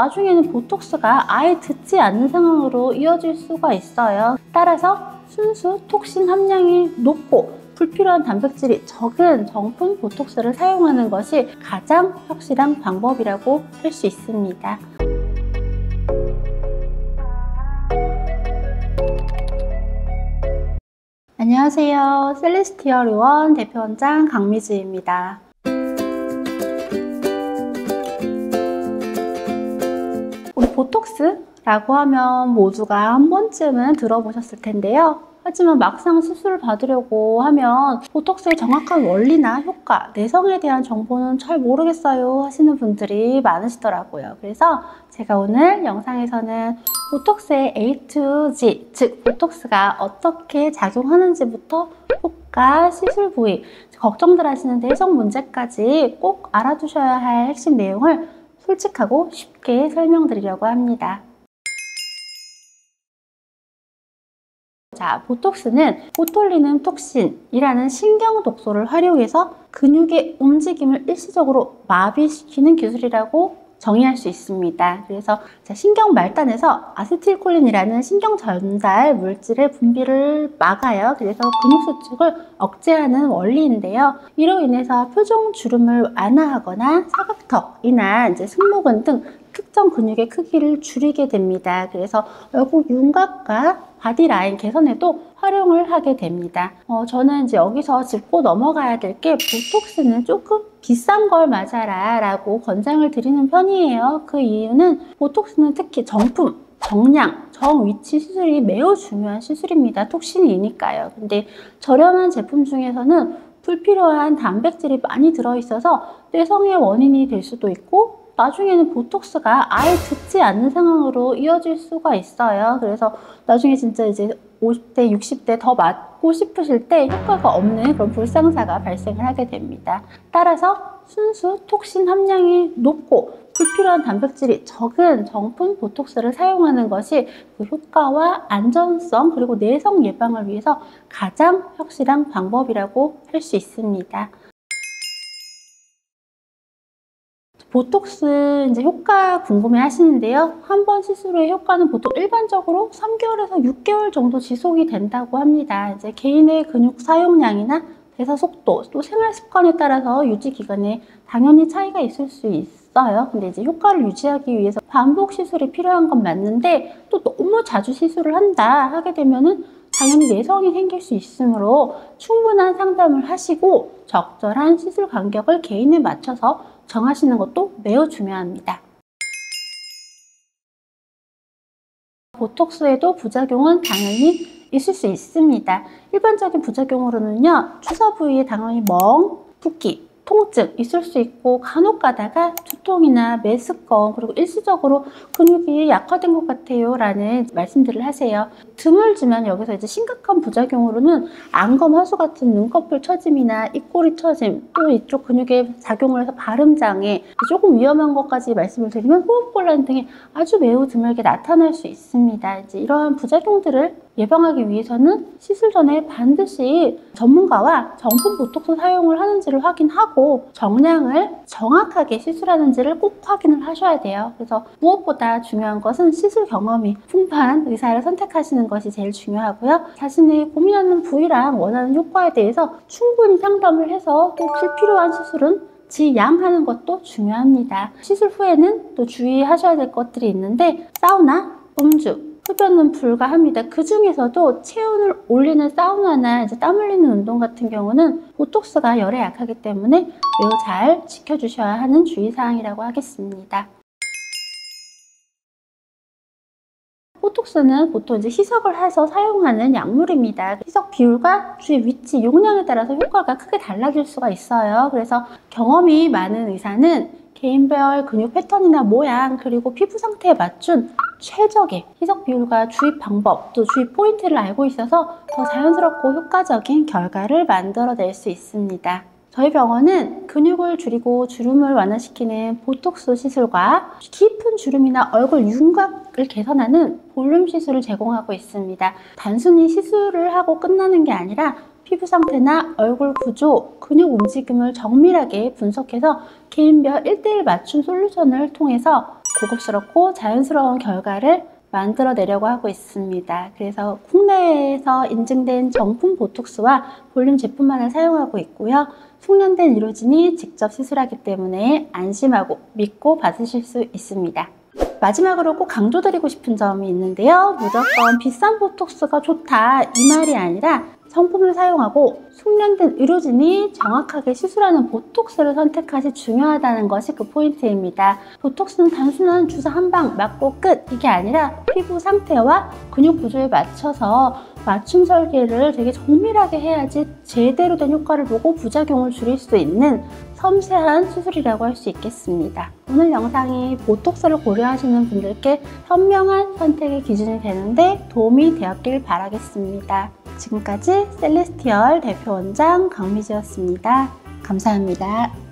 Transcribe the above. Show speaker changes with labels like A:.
A: 나중에는 보톡스가 아예 듣지 않는 상황으로 이어질 수가 있어요. 따라서 순수 톡신 함량이 높고 불필요한 단백질이 적은 정품 보톡스를 사용하는 것이 가장 확실한 방법이라고 할 수 있습니다. 안녕하세요. 셀레스티얼 의원 대표원장 강미주입니다. 우리 보톡스라고 하면 모두가 한 번쯤은 들어보셨을 텐데요. 하지만 막상 수술을 받으려고 하면 보톡스의 정확한 원리나 효과, 내성에 대한 정보는 잘 모르겠어요 하시는 분들이 많으시더라고요. 그래서 제가 오늘 영상에서는 보톡스의 A to G, 즉 보톡스가 어떻게 작용하는지부터 효과, 시술 부위, 걱정들 하시는 내성 문제까지 꼭 알아두셔야 할 핵심 내용을 솔직하고 쉽게 설명드리려고 합니다. 자, 보톡스는 보톨리눔 톡신이라는 신경 독소를 활용해서 근육의 움직임을 일시적으로 마비시키는 기술이라고 정의할 수 있습니다. 그래서 신경 말단에서 아세틸콜린이라는 신경 전달 물질의 분비를 막아요. 그래서 근육 수축을 억제하는 원리인데요. 이로 인해서 표정 주름을 완화하거나 사각턱이나 승모근 등 특정 근육의 크기를 줄이게 됩니다. 그래서 얼굴 윤곽과 바디라인 개선에도 활용을 하게 됩니다. 저는 여기서 짚고 넘어가야 될 게 보톡스는 조금 비싼 걸 맞아라 라고 권장을 드리는 편이에요. 그 이유는 보톡스는 특히 정품, 정량, 정위치 시술이 매우 중요한 시술입니다. 톡신이니까요. 근데 저렴한 제품 중에서는 불필요한 단백질이 많이 들어있어서 뇌성의 원인이 될 수도 있고 나중에는 보톡스가 아예 듣지 않는 상황으로 이어질 수가 있어요. 그래서 나중에 진짜 50대, 60대 더 맞고 싶으실 때 효과가 없는 그런 불상사가 발생을 하게 됩니다. 따라서 순수 톡신 함량이 높고 불필요한 단백질이 적은 정품 보톡스를 사용하는 것이 그 효과와 안전성 그리고 내성 예방을 위해서 가장 확실한 방법이라고 할 수 있습니다. 보톡스 효과 궁금해 하시는데요. 한 번 시술 후의 효과는 보통 일반적으로 3개월에서 6개월 정도 지속이 된다고 합니다. 개인의 근육 사용량이나 대사 속도, 또 생활 습관에 따라서 유지 기간에 당연히 차이가 있을 수 있어요. 근데 효과를 유지하기 위해서 반복 시술이 필요한 건 맞는데 또 너무 자주 시술을 한다 하게 되면은 당연히 내성이 생길 수 있으므로 충분한 상담을 하시고 적절한 시술 간격을 개인에 맞춰서 정하시는 것도 매우 중요합니다. 보톡스에도 부작용은 당연히 있을 수 있습니다. 일반적인 부작용으로는요, 주사 부위에 당연히 멍, 붓기, 통증 있을 수 있고 간혹 가다가 두통이나 메스꺼움 그리고 일시적으로 근육이 약화된 것 같아요 라는 말씀들을 하세요. 드물지만 여기서 심각한 부작용으로는 안검 하수 같은 눈꺼풀 처짐이나 입꼬리 처짐 또 이쪽 근육에 작용을 해서 발음장애 조금 위험한 것까지 말씀을 드리면 호흡곤란 등이 아주 매우 드물게 나타날 수 있습니다. 이러한 부작용들을 예방하기 위해서는 시술 전에 반드시 전문가와 정품 보톡스 사용을 하는지를 확인하고 정량을 정확하게 시술하는지를 꼭 확인을 하셔야 돼요. 그래서 무엇보다 중요한 것은 시술 경험이 풍부한 의사를 선택하시는 것이 제일 중요하고요. 자신이 고민하는 부위랑 원하는 효과에 대해서 충분히 상담을 해서 또 불필요한 시술은 지양하는 것도 중요합니다. 시술 후에는 또 주의하셔야 될 것들이 있는데 사우나, 음주, 흡연은 불가합니다. 그 중에서도 체온을 올리는 사우나나 땀 흘리는 운동 같은 경우는 보톡스가 열에 약하기 때문에 매우 잘 지켜주셔야 하는 주의사항이라고 하겠습니다. 보톡스는 보통 희석을 해서 사용하는 약물입니다. 희석 비율과 주의 위치, 용량에 따라서 효과가 크게 달라질 수가 있어요. 그래서 경험이 많은 의사는 개인별 근육 패턴이나 모양 그리고 피부 상태에 맞춘 최적의 희석 비율과 주입 방법 또 주입 포인트를 알고 있어서 더 자연스럽고 효과적인 결과를 만들어낼 수 있습니다. 저희 병원은 근육을 줄이고 주름을 완화시키는 보톡스 시술과 깊은 주름이나 얼굴 윤곽을 개선하는 볼륨 시술을 제공하고 있습니다. 단순히 시술을 하고 끝나는 게 아니라 피부 상태나 얼굴 구조, 근육 움직임을 정밀하게 분석해서 개인별 1:1 맞춤 솔루션을 통해서 고급스럽고 자연스러운 결과를 만들어내려고 하고 있습니다. 그래서 국내에서 인증된 정품 보톡스와 볼륨 제품만을 사용하고 있고요. 숙련된 의료진이 직접 시술하기 때문에 안심하고 믿고 받으실 수 있습니다. 마지막으로 꼭 강조드리고 싶은 점이 있는데요. 무조건 비싼 보톡스가 좋다 이 말이 아니라 성품을 사용하고 숙련된 의료진이 정확하게 시술하는 보톡스를 선택하시 중요하다는 것이 그 포인트입니다. 보톡스는 단순한 주사 한 방 맞고 끝 이게 아니라 피부 상태와 근육 구조에 맞춰서 맞춤 설계를 되게 정밀하게 해야지 제대로 된 효과를 보고 부작용을 줄일 수 있는 섬세한 수술이라고 할 수 있겠습니다. 오늘 영상이 보톡스를 고려하시는 분들께 현명한 선택의 기준이 되는데 도움이 되었길 바라겠습니다. 지금까지 셀레스티얼 대표 원장 강미지였습니다. 감사합니다.